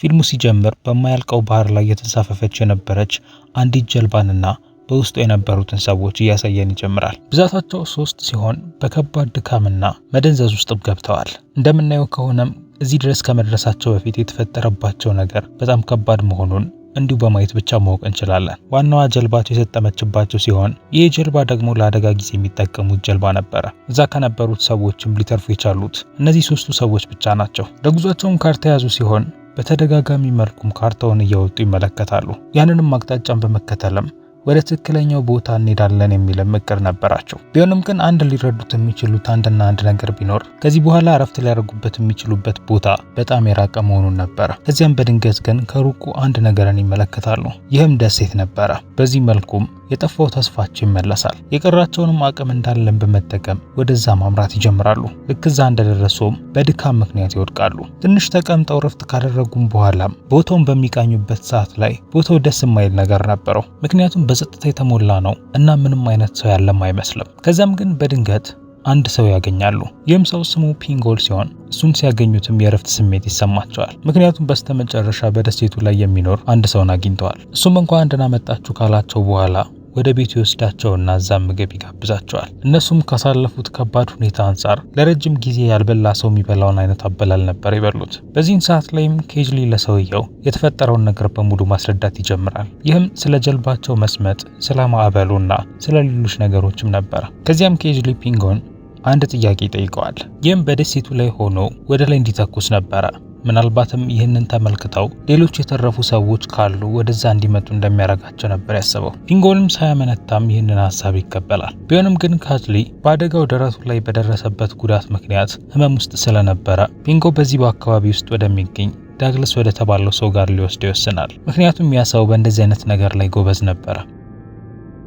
ፊልሙ ሲጀምር በማያልቀው ባህር ላይ የተንሳፈፈች የነበረች አንዲት ጀልባንና በውስጡ የነበሩትን ሰዎች እያሳየን ይጀምራል። ብዛታቸው 3 ሲሆን በከባድ ድካምና መደንዘዝ ውስጥ ገብተዋል። እንደምናየው ከሆነም እዚህ ድረስ ከመድረሳቸው በፊት የተፈጠረባቸው ነገር በጣም ከባድ መሆኑን እንዲሁ በማየት ብቻ ማወቅ እንችላለን። ዋናዋ ጀልባቸው የሰጠመችባቸው ሲሆን ይህ ጀልባ ደግሞ ለአደጋ ጊዜ የሚጠቀሙት ጀልባ ነበረ። እዛ ከነበሩት ሰዎችም ሊተርፉ የቻሉት እነዚህ 3ቱ ሰዎች ብቻ ናቸው። ለጉዟቸውም ካርታ የያዙ ሲሆን በተደጋጋሚ መልኩም ካርታውን እያወጡ ይመለከታሉ። ያንንም አቅጣጫን በመከተልም ወደ ትክክለኛው ቦታ እንሄዳለን የሚል እቅድ ነበራቸው። ቢሆንም ግን አንድ ሊረዱት የሚችሉት አንድ ነገር ቢኖር ከዚህ በኋላ እረፍት ሊያደርጉበት የሚችሉበት ቦታ በጣም የራቀ መሆኑን ነበረ። ከዚያም በድንገት ግን ከሩቁ አንድ ነገርን ይመለከታሉ። ይህም ደሴት ነበረ። በዚህ መልኩም የጠፋው ተስፋቸው ይመለሳል። የቀራቸውንም አቅም እንዳለን በመጠቀም ወደዛ ማምራት ይጀምራሉ። ልክ እዛ እንደደረሱም በድካም ምክንያት ይወድቃሉ። ትንሽ ተቀምጠው ረፍት ካደረጉም በኋላም ቦታውን በሚቃኙበት ሰዓት ላይ ቦታው ደስ የማይል ነገር ነበረው። ምክንያቱም በጸጥታ የተሞላ ነው እና ምንም አይነት ሰው ያለም አይመስልም። ከዚያም ግን በድንገት አንድ ሰው ያገኛሉ። ይህም ሰው ስሙ ፒንጎል ሲሆን እሱን ሲያገኙትም የእረፍት ስሜት ይሰማቸዋል። ምክንያቱም በስተመጨረሻ በደሴቱ ላይ የሚኖር አንድ ሰውን አግኝተዋል። እሱም እንኳን ደህና መጣችሁ ካላቸው በኋላ ወደ ቤቱ ይወስዳቸውና እዛም ምግብ ይጋብዛቸዋል። እነሱም ካሳለፉት ከባድ ሁኔታ አንጻር ለረጅም ጊዜ ያልበላ ሰው የሚበላውን አይነት አበላል ነበር ይበሉት። በዚህን ሰዓት ላይም ኬጅሊ ለሰውየው የተፈጠረውን ነገር በሙሉ ማስረዳት ይጀምራል። ይህም ስለ ጀልባቸው መስመጥ፣ ስለ ማዕበሉና ስለ ሌሎች ነገሮችም ነበር። ከዚያም ኬጅሊ ፒንጎን አንድ ጥያቄ ይጠይቀዋል። ይህም በደሴቱ ላይ ሆኖ ወደ ላይ እንዲተኩስ ነበረ። ምናልባትም ይህንን ተመልክተው ሌሎች የተረፉ ሰዎች ካሉ ወደዛ እንዲመጡ እንደሚያደርጋቸው ነበር ያሰበው። ፒንጎልም ሳያመነታም ይህንን ሀሳብ ይቀበላል። ቢሆንም ግን ካትሊ በአደጋው ደረቱ ላይ በደረሰበት ጉዳት ምክንያት ህመም ውስጥ ስለነበረ ፒንጎ በዚህ በአካባቢ ውስጥ ወደሚገኝ ዳግለስ ወደ ተባለው ሰው ጋር ሊወስደው ይወስናል። ምክንያቱም ያ ሰው በእንደዚህ አይነት ነገር ላይ ጎበዝ ነበረ።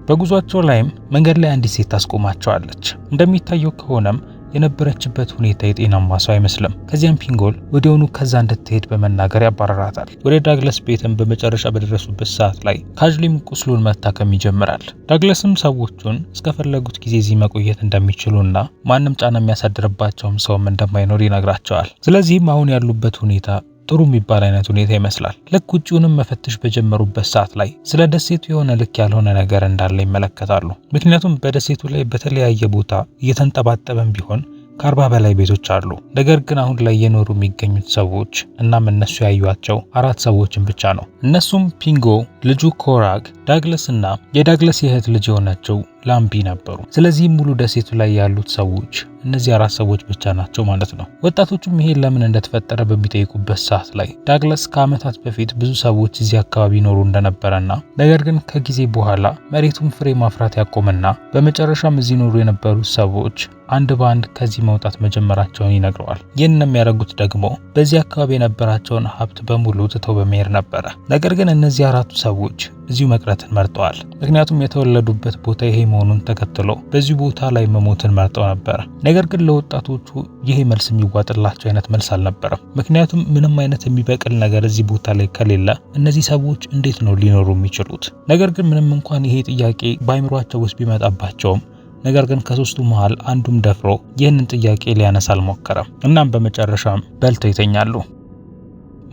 በጉዟቸው ላይም መንገድ ላይ አንዲት ሴት ታስቆማቸዋለች። እንደሚታየው ከሆነም የነበረችበት ሁኔታ የጤናማ ሰው አይመስልም። ከዚያም ፒንጎል ወዲያውኑ ከዛ እንድትሄድ በመናገር ያባረራታል። ወደ ዳግለስ ቤትም በመጨረሻ በደረሱበት ሰዓት ላይ ካጅሊም ቁስሉን መታከም ይጀምራል። ዳግለስም ሰዎቹን እስከፈለጉት ጊዜ እዚህ መቆየት እንደሚችሉና ማንም ጫና የሚያሳድርባቸውም ሰውም እንደማይኖር ይነግራቸዋል። ስለዚህም አሁን ያሉበት ሁኔታ ጥሩ የሚባል አይነት ሁኔታ ይመስላል። ልክ ውጪውንም መፈተሽ በጀመሩበት ሰዓት ላይ ስለ ደሴቱ የሆነ ልክ ያልሆነ ነገር እንዳለ ይመለከታሉ። ምክንያቱም በደሴቱ ላይ በተለያየ ቦታ እየተንጠባጠበም ቢሆን ከ40 በላይ ቤቶች አሉ። ነገር ግን አሁን ላይ የኖሩ የሚገኙት ሰዎች እናም እነሱ ያዩዋቸው 4 ሰዎችን ብቻ ነው። እነሱም ፒንጎ፣ ልጁ ኮራግ፣ ዳግለስ እና የዳግለስ የእህት ልጅ የሆነችው ላምቢ ነበሩ። ስለዚህ ሙሉ ደሴቱ ላይ ያሉት ሰዎች እነዚህ 4 ሰዎች ብቻ ናቸው ማለት ነው። ወጣቶቹም ይሄን ለምን እንደተፈጠረ በሚጠይቁበት ሰዓት ላይ ዳግለስ ከዓመታት በፊት ብዙ ሰዎች እዚህ አካባቢ ይኖሩ እንደነበረና ነገር ግን ከጊዜ በኋላ መሬቱን ፍሬ ማፍራት ያቆመና በመጨረሻም እዚህ ኖሩ የነበሩት ሰዎች አንድ ባንድ ከዚህ መውጣት መጀመራቸውን ይነግረዋል። ይህንን የሚያደርጉት ደግሞ በዚህ አካባቢ የነበራቸውን ሀብት በሙሉ ትተው በመሄድ ነበረ። ነገር ግን እነዚህ 4ቱ ሰዎች እዚሁ መቅረትን መርጠዋል። ምክንያቱም የተወለዱበት ቦታ ይሄ መሆኑን ተከትሎ በዚህ ቦታ ላይ መሞትን መርጠው ነበረ። ነገር ግን ለወጣቶቹ ይሄ መልስ የሚዋጥላቸው አይነት መልስ አልነበረም። ምክንያቱም ምንም አይነት የሚበቅል ነገር እዚህ ቦታ ላይ ከሌለ እነዚህ ሰዎች እንዴት ነው ሊኖሩ የሚችሉት? ነገር ግን ምንም እንኳን ይሄ ጥያቄ በአይምሯቸው ውስጥ ቢመጣባቸውም ነገር ግን ከ3ቱ መሃል አንዱም ደፍሮ ይህንን ጥያቄ ሊያነሳ አልሞከረም። እናም በመጨረሻም በልተው ይተኛሉ።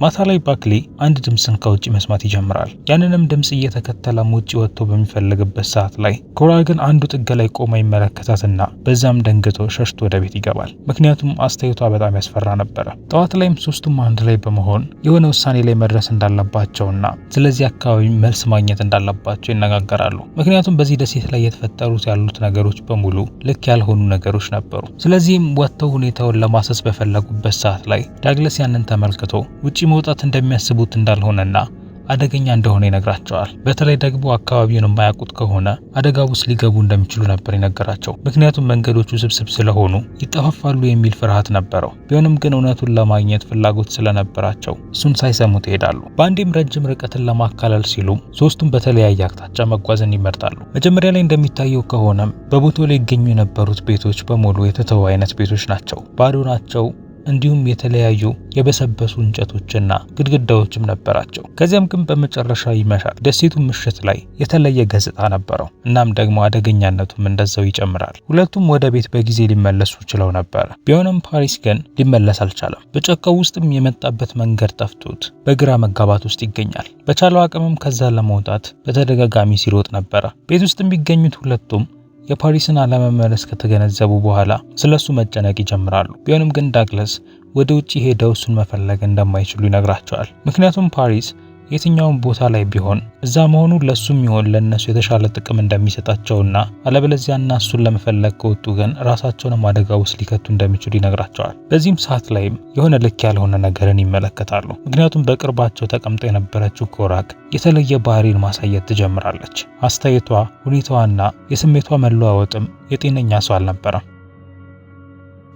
ማታ ላይ ባክሊ አንድ ድምጽን ከውጪ መስማት ይጀምራል። ያንንም ድምጽ እየተከተለም ውጪ ወጥቶ በሚፈልግበት ሰዓት ላይ ኮራግን አንዱ ጥግ ላይ ቆማ ይመለከታትና በዛም ደንግጦ ሸሽቶ ወደ ቤት ይገባል። ምክንያቱም አስተያየቷ በጣም ያስፈራ ነበረ። ጠዋት ላይም 3ቱም አንድ ላይ በመሆን የሆነ ውሳኔ ላይ መድረስ እንዳለባቸውና ስለዚህ አካባቢ መልስ ማግኘት እንዳለባቸው ይነጋገራሉ። ምክንያቱም በዚህ ደሴት ላይ የተፈጠሩት ያሉት ነገሮች በሙሉ ልክ ያልሆኑ ነገሮች ነበሩ። ስለዚህም ወጥተው ሁኔታውን ለማሰስ በፈለጉበት ሰዓት ላይ ዳግለስ ያንን ተመልክቶ ውጪ መውጣት እንደሚያስቡት እንዳልሆነና አደገኛ እንደሆነ ይነግራቸዋል። በተለይ ደግሞ አካባቢውን የማያውቁት ከሆነ አደጋ ውስጥ ሊገቡ እንደሚችሉ ነበር ይነገራቸው። ምክንያቱም መንገዶቹ ስብስብ ስለሆኑ ይጠፋፋሉ የሚል ፍርሃት ነበረው። ቢሆንም ግን እውነቱን ለማግኘት ፍላጎት ስለነበራቸው እሱን ሳይሰሙት ይሄዳሉ። በአንዴም ረጅም ርቀትን ለማካለል ሲሉም 3ቱም በተለያየ አቅጣጫ መጓዝን ይመርጣሉ። መጀመሪያ ላይ እንደሚታየው ከሆነም በቦታው ላይ ይገኙ የነበሩት ቤቶች በሙሉ የተተው አይነት ቤቶች ናቸው። ባዶ ናቸው። እንዲሁም የተለያዩ የበሰበሱ እንጨቶችና ግድግዳዎችም ነበራቸው። ከዚያም ግን በመጨረሻ ይመሻል። ደሴቱ ምሽት ላይ የተለየ ገጽታ ነበረው። እናም ደግሞ አደገኛነቱም እንደዛው ይጨምራል። ሁለቱም ወደ ቤት በጊዜ ሊመለሱ ችለው ነበር። ቢሆንም ፓሪስ ግን ሊመለስ አልቻለም። በጫካው ውስጥም የመጣበት መንገድ ጠፍቶት በግራ መጋባት ውስጥ ይገኛል። በቻለው አቅምም ከዛ ለመውጣት በተደጋጋሚ ሲሮጥ ነበረ። ቤት ውስጥ የሚገኙት ሁለቱም የፓሪስን አለመመለስ ከተገነዘቡ በኋላ ስለሱ መጨነቅ ይጀምራሉ። ቢሆንም ግን ዳግላስ ወደ ውጪ ሄደው እሱን መፈለግ እንደማይችሉ ይነግራቸዋል። ምክንያቱም ፓሪስ የትኛውን ቦታ ላይ ቢሆን እዛ መሆኑ ለሱም ይሆን ለነሱ የተሻለ ጥቅም እንደሚሰጣቸውና አለበለዚያና እሱን ለመፈለግ ከወጡ ግን ራሳቸውንም አደጋ ውስጥ ሊከቱ እንደሚችሉ ይነግራቸዋል። በዚህም ሰዓት ላይም የሆነ ልክ ያልሆነ ነገርን ይመለከታሉ። ምክንያቱም በቅርባቸው ተቀምጦ የነበረችው ኮራክ የተለየ ባህሪን ማሳየት ትጀምራለች። አስተያየቷ፣ ሁኔታዋና የስሜቷ መለዋወጥም የጤነኛ ሰው አልነበረም።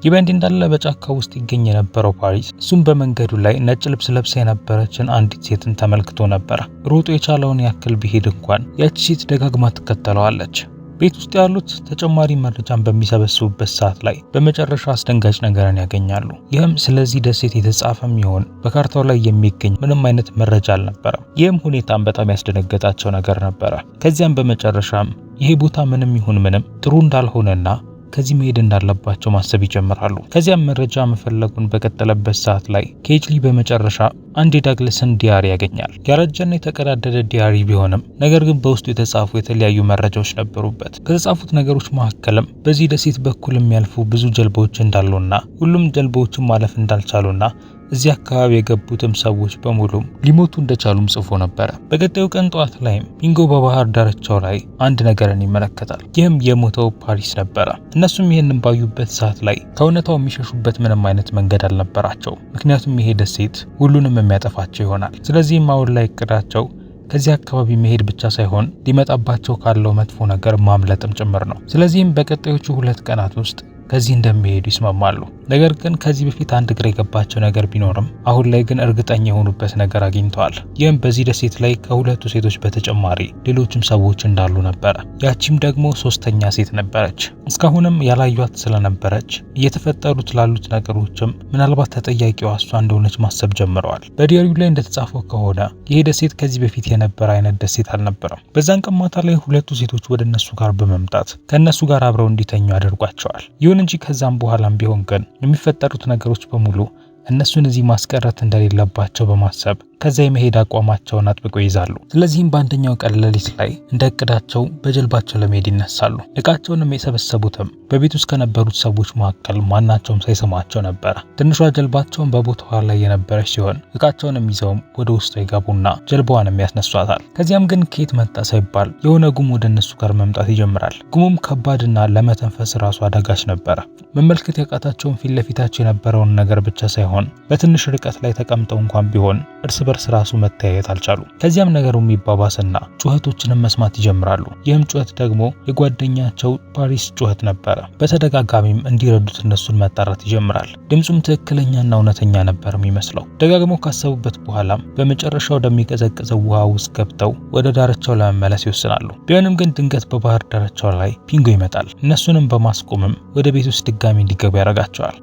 ይህ በእንዲህ እንዳለ በጫካ ውስጥ ይገኝ የነበረው ፓሪስ እሱም በመንገዱ ላይ ነጭ ልብስ ለብሳ የነበረችን አንዲት ሴትን ተመልክቶ ነበር። ሮጦ የቻለውን ያክል ቢሄድ እንኳን ያቺ ሴት ደጋግማ ትከተለዋለች። ቤት ውስጥ ያሉት ተጨማሪ መረጃን በሚሰበስቡበት ሰዓት ላይ በመጨረሻ አስደንጋጭ ነገርን ያገኛሉ። ይህም ስለዚህ ደሴት የተጻፈም ይሆን በካርታው ላይ የሚገኝ ምንም አይነት መረጃ አልነበረም። ይህም ሁኔታም በጣም ያስደነገጣቸው ነገር ነበረ። ከዚያም በመጨረሻም ይሄ ቦታ ምንም ይሁን ምንም ጥሩ እንዳልሆነና ከዚህ መሄድ እንዳለባቸው ማሰብ ይጀምራሉ። ከዚያም መረጃ መፈለጉን በቀጠለበት ሰዓት ላይ ኬጅሊ በመጨረሻ አንድ የዳግላስን ዲያሪ ያገኛል። ያረጀና የተቀዳደደ ዲያሪ ቢሆንም ነገር ግን በውስጡ የተጻፉ የተለያዩ መረጃዎች ነበሩበት። ከተጻፉት ነገሮች መካከልም በዚህ ደሴት በኩል የሚያልፉ ብዙ ጀልባዎች እንዳሉና ሁሉም ጀልባዎችን ማለፍ እንዳልቻሉና እዚህ አካባቢ የገቡትም ሰዎች በሙሉ ሊሞቱ እንደቻሉም ጽፎ ነበር። በቀጣዩ ቀን ጠዋት ላይም ቢንጎ በባህር ዳርቻው ላይ አንድ ነገርን ይመለከታል። ይህም የሞተው ፓሪስ ነበረ። እነሱም ይህንን ባዩበት ሰዓት ላይ ከእውነታው የሚሸሹበት ምንም አይነት መንገድ አልነበራቸው። ምክንያቱም ይሄ ደሴት ሁሉንም የሚያጠፋቸው ይሆናል። ስለዚህም አሁን ላይ እቅዳቸው ከዚህ አካባቢ መሄድ ብቻ ሳይሆን ሊመጣባቸው ካለው መጥፎ ነገር ማምለጥም ጭምር ነው። ስለዚህም በቀጣዮቹ 2 ቀናት ውስጥ ከዚህ እንደሚሄዱ ይስማማሉ። ነገር ግን ከዚህ በፊት አንድ ግራ የገባቸው ነገር ቢኖርም አሁን ላይ ግን እርግጠኛ የሆኑበት ነገር አግኝተዋል። ይህም በዚህ ደሴት ላይ ከሁለቱ ሴቶች በተጨማሪ ሌሎችም ሰዎች እንዳሉ ነበረ። ያቺም ደግሞ 3ኛ ሴት ነበረች። እስካሁንም ያላዩት ስለነበረች እየተፈጠሩት ላሉት ነገሮችም ምናልባት ተጠያቂዋ እሷ እንደሆነች ማሰብ ጀምረዋል። በዲያሪው ላይ እንደተጻፈው ከሆነ ይሄ ደሴት ከዚህ በፊት የነበረ አይነት ደሴት አልነበረም። በዛን ቀን ማታ ላይ ሁለቱ ሴቶች ወደ እነሱ ጋር በመምጣት ከእነሱ ጋር አብረው እንዲተኙ ያደርጓቸዋል። ይሁን እንጂ ከዛም በኋላም ቢሆን ግን የሚፈጠሩት ነገሮች በሙሉ እነሱን እዚህ ማስቀረት እንደሌለባቸው በማሰብ ከዛ የመሄድ አቋማቸውን አጥብቀው ይዛሉ። ስለዚህም በአንደኛው ቀን ሌሊት ላይ እንደ እቅዳቸው በጀልባቸው ለመሄድ ይነሳሉ። እቃቸውንም የሰበሰቡትም በቤት ውስጥ ከነበሩት ሰዎች መካከል ማናቸውም ሳይሰማቸው ነበረ። ትንሿ ጀልባቸውን በቦታዋ ላይ የነበረች ሲሆን እቃቸውንም ይዘውም ወደ ውስጥ ይገቡና ጀልባዋንም ያስነሷታል። ከዚያም ግን ከየት መጣ ሳይባል የሆነ ጉም ወደ እነሱ ጋር መምጣት ይጀምራል። ጉሙም ከባድና ለመተንፈስ ራሱ አዳጋች ነበረ። መመልከት ያቃታቸውን ፊት ለፊታቸው የነበረውን ነገር ብቻ ሳይሆን በትንሽ ርቀት ላይ ተቀምጠው እንኳን ቢሆን እርስ በርስ ራሱ መተያየት አልቻሉ። ከዚያም ነገሩ የሚባባስና ጩኸቶችንም መስማት ይጀምራሉ። ይህም ጩኸት ደግሞ የጓደኛቸው ፓሪስ ጩኸት ነበረ። በተደጋጋሚም እንዲረዱት እነሱን መጣራት ይጀምራል። ድምጹም ትክክለኛና እውነተኛ ነበር የሚመስለው። ደጋግመው ካሰቡበት በኋላም በመጨረሻ ወደሚቀዘቅዘው ውሃ ውስጥ ገብተው ወደ ዳርቻው ለመመለስ ይወስናሉ። ቢሆንም ግን ድንገት በባህር ዳርቻው ላይ ቢንጎ ይመጣል። እነሱንም በማስቆምም ወደ ቤት ውስጥ ድጋሚ እንዲገቡ ያደርጋቸዋል።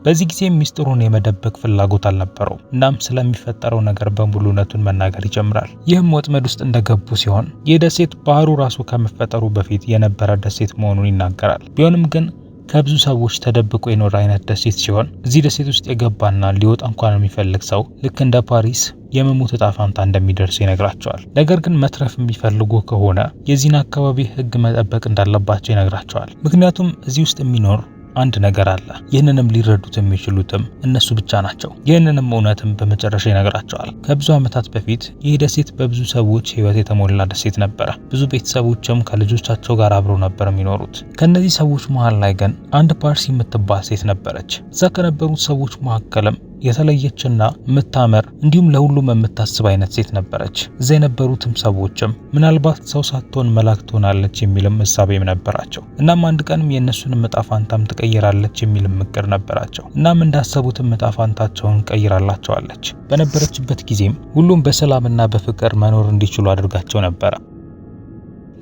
በዚህ ጊዜ ሚስጥሩን የመደበቅ ፍላጎት አልነበረው። እናም ስለሚፈጠረው ነገር በሙሉ እውነቱን መናገር ይጀምራል። ይህም ወጥመድ ውስጥ እንደገቡ ሲሆን ይህ ደሴት ባህሩ ራሱ ከመፈጠሩ በፊት የነበረ ደሴት መሆኑን ይናገራል። ቢሆንም ግን ከብዙ ሰዎች ተደብቆ የኖረ አይነት ደሴት ሲሆን እዚህ ደሴት ውስጥ የገባና ሊወጣ እንኳን የሚፈልግ ሰው ልክ እንደ ፓሪስ የመሞት ዕጣ ፈንታ እንደሚደርስ ይነግራቸዋል። ነገር ግን መትረፍ የሚፈልጉ ከሆነ የዚህን አካባቢ ሕግ መጠበቅ እንዳለባቸው ይነግራቸዋል። ምክንያቱም እዚህ ውስጥ የሚኖር አንድ ነገር አለ። ይህንንም ሊረዱት የሚችሉትም እነሱ ብቻ ናቸው። ይህንንም እውነትም በመጨረሻ ይነግራቸዋል። ከብዙ ዓመታት በፊት ይህ ደሴት በብዙ ሰዎች ሕይወት የተሞላ ደሴት ነበረ። ብዙ ቤተሰቦችም ከልጆቻቸው ጋር አብረው ነበር የሚኖሩት። ከነዚህ ሰዎች መሃል ላይ ግን አንድ ፓርሲ የምትባል ሴት ነበረች። እዛ ከነበሩት ሰዎች መካከልም የተለየችና የምታምር እንዲሁም ለሁሉም የምታስብ አይነት ሴት ነበረች። እዛ የነበሩትም ሰዎችም ምናልባት ሰው ሳትሆን መላክ ትሆናለች የሚልም እሳቤም ነበራቸው። እናም አንድ ቀንም የእነሱንም ዕጣ ፈንታም ትቀይራለች የሚልም እቅድ ነበራቸው። እናም እንዳሰቡትም ዕጣ ፈንታቸውን ቀይራላቸዋለች። በነበረችበት ጊዜም ሁሉም በሰላምና በፍቅር መኖር እንዲችሉ አድርጋቸው ነበረ።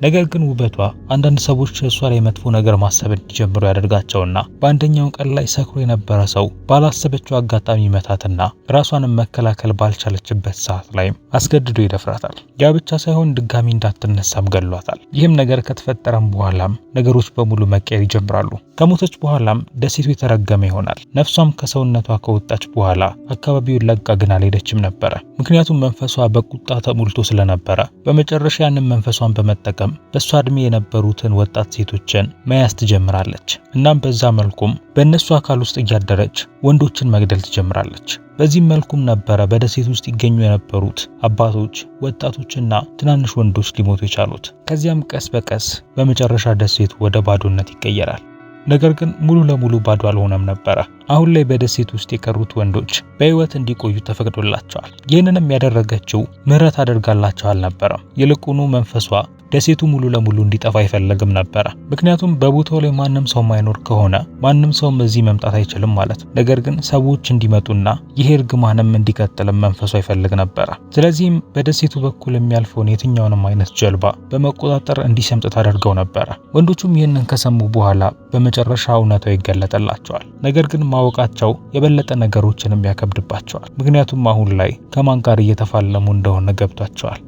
ነገር ግን ውበቷ አንዳንድ ሰዎች እሷ ላይ መጥፎ ነገር ማሰብ እንዲጀምሩ ያደርጋቸውና በአንደኛው ቀን ላይ ሰክሮ የነበረ ሰው ባላሰበችው አጋጣሚ መታትና ራሷንም መከላከል ባልቻለችበት ሰዓት ላይ አስገድዶ ይደፍራታል። ያ ብቻ ሳይሆን ድጋሚ እንዳትነሳም ገሏታል። ይህም ነገር ከተፈጠረም በኋላም ነገሮች በሙሉ መቀየር ይጀምራሉ። ከሞተች በኋላም ደሴቱ የተረገመ ይሆናል። ነፍሷም ከሰውነቷ ከወጣች በኋላ አካባቢውን ለቃ ግን አልሄደችም ነበረ። ምክንያቱም መንፈሷ በቁጣ ተሞልቶ ስለነበረ በመጨረሻ ያንን መንፈሷን በመጠቀም በእሷ እድሜ የነበሩትን ወጣት ሴቶችን መያዝ ትጀምራለች። እናም በዛ መልኩም በእነሱ አካል ውስጥ እያደረች ወንዶችን መግደል ትጀምራለች። በዚህም መልኩም ነበረ በደሴት ውስጥ ይገኙ የነበሩት አባቶች፣ ወጣቶችና ትናንሽ ወንዶች ሊሞቱ የቻሉት። ከዚያም ቀስ በቀስ በመጨረሻ ደሴቱ ወደ ባዶነት ይቀየራል። ነገር ግን ሙሉ ለሙሉ ባዶ አልሆነም ነበረ። አሁን ላይ በደሴት ውስጥ የቀሩት ወንዶች በህይወት እንዲቆዩ ተፈቅዶላቸዋል። ይህንንም ያደረገችው ምህረት አድርጋላቸው አልነበረም። ይልቁኑ መንፈሷ ደሴቱ ሙሉ ለሙሉ እንዲጠፋ አይፈልግም ነበረ። ምክንያቱም በቦታው ላይ ማንም ሰው ማይኖር ከሆነ ማንም ሰው እዚህ መምጣት አይችልም ማለት። ነገር ግን ሰዎች እንዲመጡና ይሄ እርግማንም እንዲቀጥልም መንፈሷ ይፈልግ ነበረ። ስለዚህም በደሴቱ በኩል የሚያልፈውን የትኛውንም አይነት ጀልባ በመቆጣጠር እንዲሰምጥ ታደርገው ነበረ። ወንዶቹም ይህንን ከሰሙ በኋላ በመጨረሻ እውነታው ይገለጠላቸዋል። ነገር ግን ማወቃቸው የበለጠ ነገሮችንም ያከብድባቸዋል። ምክንያቱም አሁን ላይ ከማን ጋር እየተፋለሙ እንደሆነ ገብቷቸዋል።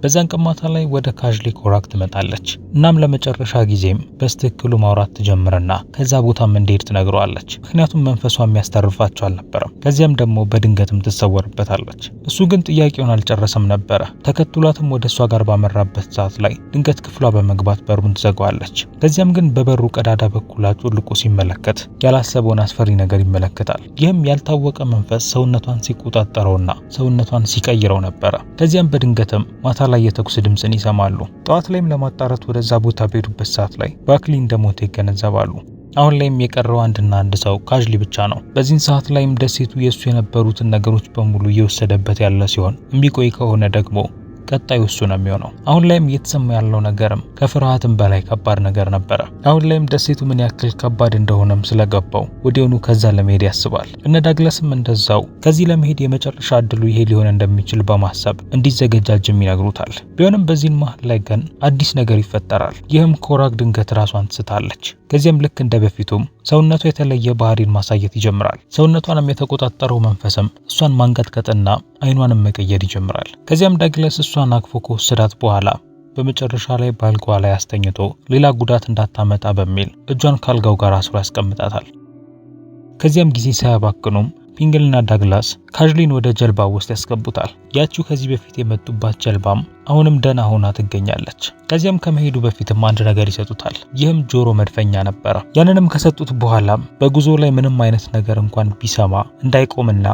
በዛን ቀን ማታ ላይ ወደ ካዥሊ ኮራክ ትመጣለች። እናም ለመጨረሻ ጊዜም በስትክክሉ ማውራት ትጀምርና ከዛ ቦታም እንዲሄድ ትነግረዋለች። ምክንያቱም መንፈሷ የሚያስተርፋቸው አልነበረም። ከዚያም ደግሞ በድንገትም ትሰወርበታለች። እሱ ግን ጥያቄውን አልጨረሰም ነበረ። ተከትሏትም ወደ እሷ ጋር ባመራበት ሰዓት ላይ ድንገት ክፍሏ በመግባት በሩን ትዘጋዋለች። ከዚያም ግን በበሩ ቀዳዳ በኩል አጮልቆ ሲመለከት ያላሰበውን አስፈሪ ነገር ይመለከታል። ይህም ያልታወቀ መንፈስ ሰውነቷን ሲቆጣጠረውና ሰውነቷን ሲቀይረው ነበረ። ከዚያም በድንገትም ማታ ላይ የተኩስ ድምጽን ይሰማሉ። ጠዋት ላይም ለማጣራት ወደዛ ቦታ በሄዱበት ሰዓት ላይ ባክሊ እንደሞተ ይገነዘባሉ። አሁን ላይም የቀረው አንድ ሰው ካዥሊ ብቻ ነው። በዚህን ሰዓት ላይም ደሴቱ የሱ የነበሩትን ነገሮች በሙሉ እየወሰደበት ያለ ሲሆን የሚቆይ ከሆነ ደግሞ ቀጣዩ እሱ ነው የሚሆነው። አሁን ላይም እየተሰማ ያለው ነገርም ከፍርሃትም በላይ ከባድ ነገር ነበረ። አሁን ላይም ደሴቱ ምን ያክል ከባድ እንደሆነም ስለገባው ወዲያውኑ ከዛ ለመሄድ ያስባል። እነ ዳግላስም እንደዛው ከዚህ ለመሄድ የመጨረሻ እድሉ ይሄ ሊሆን እንደሚችል በማሰብ እንዲዘገጃጅም ይነግሩታል። ቢሆንም በዚህን መሃል ላይ ግን አዲስ ነገር ይፈጠራል። ይህም ኮራክ ድንገት ራሷን ትስታለች። ከዚያም ልክ እንደ በፊቱም ሰውነቷ የተለየ ባህሪን ማሳየት ይጀምራል። ሰውነቷንም የተቆጣጠረው መንፈስም እሷን ማንቀጥቀጥና አይኗንም መቀየር ይጀምራል። ከዚያም ዳግላስ እሷን አቅፎ ከወሰዳት በኋላ በመጨረሻ ላይ ባልጓ ላይ አስተኝቶ ሌላ ጉዳት እንዳታመጣ በሚል እጇን ካልጋው ጋር አስሮ ያስቀምጣታል። ከዚያም ጊዜ ሳያባክኑም ፒንግልና ዳግላስ ካዥሊን ወደ ጀልባ ውስጥ ያስገቡታል። ያቺው ከዚህ በፊት የመጡባት ጀልባም አሁንም ደህና ሆና ትገኛለች። ከዚያም ከመሄዱ በፊትም አንድ ነገር ይሰጡታል። ይህም ጆሮ መድፈኛ ነበረ። ያንንም ከሰጡት በኋላም በጉዞ ላይ ምንም አይነት ነገር እንኳን ቢሰማ እንዳይቆምና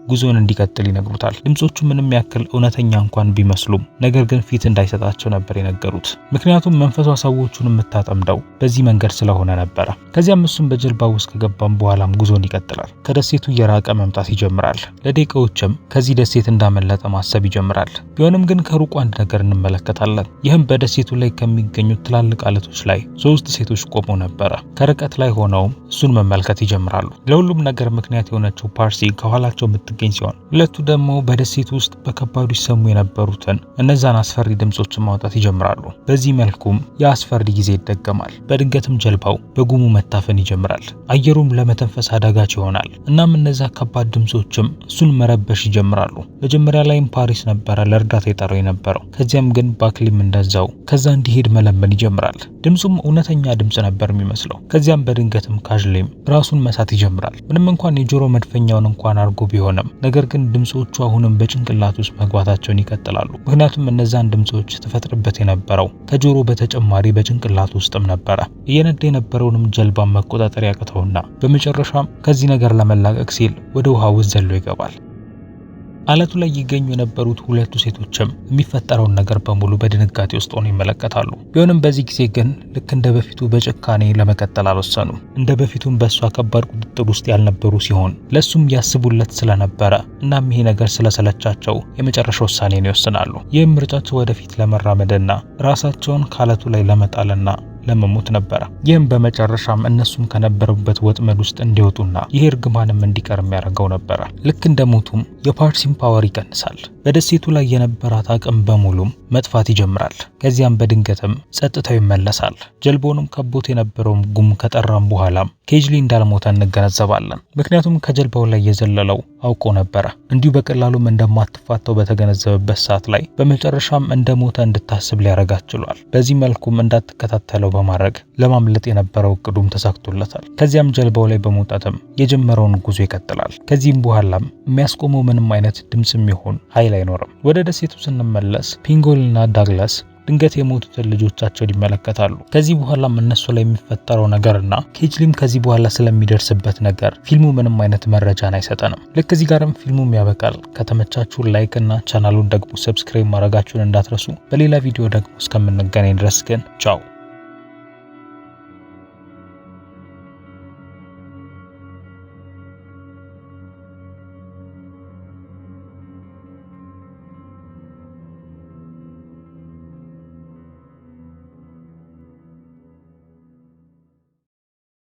ጉዞን እንዲቀጥል ይነግሩታል። ድምጾቹ ምንም ያክል እውነተኛ እንኳን ቢመስሉም ነገር ግን ፊት እንዳይሰጣቸው ነበር የነገሩት። ምክንያቱም መንፈሷ ሰዎቹን የምታጠምደው በዚህ መንገድ ስለሆነ ነበረ። ከዚያም እሱም በጀልባ ውስጥ ከገባም በኋላም ጉዞን ይቀጥላል። ከደሴቱ እየራቀ መምጣት ይጀምራል። ለደቂቃዎችም ከዚህ ደሴት እንዳመለጠ ማሰብ ይጀምራል። ቢሆንም ግን ከሩቁ አንድ ነገር እንመለከታለን። ይህም በደሴቱ ላይ ከሚገኙት ትላልቅ አለቶች ላይ 3 ሴቶች ቆመው ነበረ። ከርቀት ላይ ሆነውም እሱን መመልከት ይጀምራሉ። ለሁሉም ነገር ምክንያት የሆነችው ፓርሲ ከኋላቸው ገኝ ሲሆን ሁለቱ ደግሞ በደሴት ውስጥ በከባዱ ይሰሙ የነበሩትን እነዛን አስፈሪ ድምጾችን ማውጣት ይጀምራሉ። በዚህ መልኩም የአስፈሪ ጊዜ ይደገማል። በድንገትም ጀልባው በጉሙ መታፈን ይጀምራል። አየሩም ለመተንፈስ አዳጋች ይሆናል። እናም እነዛ ከባድ ድምጾችም እሱን መረበሽ ይጀምራሉ። መጀመሪያ ላይም ፓሪስ ነበረ ለእርዳታ የጠራው የነበረው። ከዚያም ግን ባክሊም እንደዛው ከዛ እንዲሄድ መለመን ይጀምራል። ድምጹም እውነተኛ ድምጽ ነበር የሚመስለው። ከዚያም በድንገትም ካዥሊም ራሱን መሳት ይጀምራል። ምንም እንኳን የጆሮ መድፈኛውን እንኳን አርጎ ቢሆንም ነገር ግን ድምጾቹ አሁንም በጭንቅላት ውስጥ መግባታቸውን ይቀጥላሉ። ምክንያቱም እነዛን ድምጾች ተፈጥሮበት የነበረው ከጆሮ በተጨማሪ በጭንቅላት ውስጥም ነበረ። እየነዳ የነበረውንም ጀልባ መቆጣጠር ያቅተውና በመጨረሻም ከዚህ ነገር ለመላቀቅ ሲል ወደ ውሃ ውስጥ ዘሎ ይገባል። አለቱ ላይ ይገኙ የነበሩት ሁለቱ ሴቶችም የሚፈጠረውን ነገር በሙሉ በድንጋጤ ውስጥ ሆነው ይመለከታሉ። ቢሆንም በዚህ ጊዜ ግን ልክ እንደ በፊቱ በጭካኔ ለመቀጠል አልወሰኑም። እንደ በፊቱም በእሷ ከባድ ቁጥጥር ውስጥ ያልነበሩ ሲሆን ለሱም ያስቡለት ስለነበረ እናም ይሄ ነገር ስለሰለቻቸው የመጨረሻ ውሳኔን ይወስናሉ። ይህም ምርጫቸው ወደፊት ለመራመድና ራሳቸውን ከአለቱ ላይ ለመጣልና ለመሞት ነበረ። ይህም በመጨረሻም እነሱም ከነበሩበት ወጥመድ ውስጥ እንዲወጡና ይሄ እርግማንም እንዲቀር የሚያደርገው ነበረ። ልክ እንደሞቱም የፓርሲን ፓወር ይቀንሳል። በደሴቱ ላይ የነበራት አቅም በሙሉም መጥፋት ይጀምራል። ከዚያም በድንገትም ጸጥታው ይመለሳል። ጀልባውንም ከቦት የነበረውም ጉም ከጠራም በኋላም ኬጅሊ እንዳልሞተ እንገነዘባለን። ምክንያቱም ከጀልባው ላይ የዘለለው አውቆ ነበረ። እንዲሁ በቀላሉም እንደማትፋተው በተገነዘበበት ሰዓት ላይ በመጨረሻም እንደሞተ እንድታስብ ሊያረጋት ችሏል። በዚህ መልኩም እንዳትከታተለው በማድረግ ለማምለጥ የነበረው እቅዱም ተሳክቶለታል። ከዚያም ጀልባው ላይ በመውጣትም የጀመረውን ጉዞ ይቀጥላል። ከዚህም በኋላም የሚያስቆመው ምንም አይነት ድምጽም ይሁን ኃይል አይኖርም። ወደ ደሴቱ ስንመለስ ፒንጎልና ዳግላስ ድንገት የሞቱትን ልጆቻቸውን ይመለከታሉ። ከዚህ በኋላም እነሱ ላይ የሚፈጠረው ነገርና ኬጅሊም ከዚህ በኋላ ስለሚደርስበት ነገር ፊልሙ ምንም አይነት መረጃን አይሰጠንም። ልክ እዚህ ጋርም ፊልሙም ያበቃል። ከተመቻችሁ ላይክ እና ቻናሉን ደግሞ ሰብስክራይብ ማድረጋችሁን እንዳትረሱ። በሌላ ቪዲዮ ደግሞ እስከምንገናኝ ድረስ ግን ቻው።